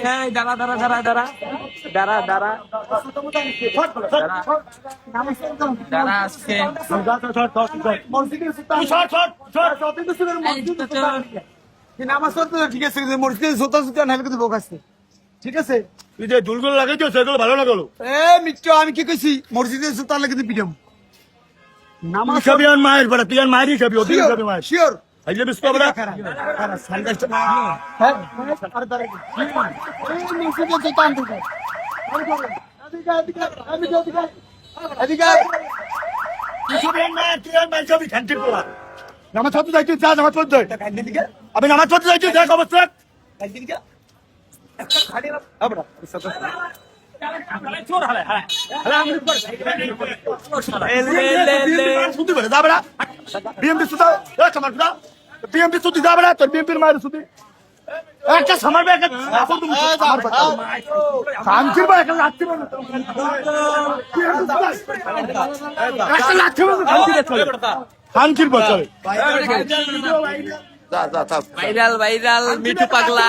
এই দাঁড়া দাঁড়া দাঁড়া দাঁড়া দাঁড়া দাঁড়া দাঁড়া আজকে ঠিক আছে মসজিদে জোতা জুতা নাহলে কিন্তু বোক আছে ঠিক আছে তুই যে দুলগুলো লাগাইছো সেগুলো ভালো না গেলো মিত্র আমি কি কইছি মসজিদে জোতা লাগে কিন্তু পিটাম নামাজ খাবি আর মায়ের বেড়া তুই আর মায়েরই খাবি ওদিন খাবি মায়ের শিওর আইলে বিস্কুট বেড়া নামাজ পড়তে যাইছিস যা নামাজ পড়তে আমি নামাজ পড়তে যাইছি দেখ অবস্থা বিএমপি সুদা বিএমপি সুদি যা বেড়া তোর বিএমপির মায়ের সুদি একটা সামার ব্যাগ শান্তির বা একটা লাচ্ছি একটা লাচ্ছি শান্তির বছরে ভাইরাল ভাইরাল মিঠু পাগলা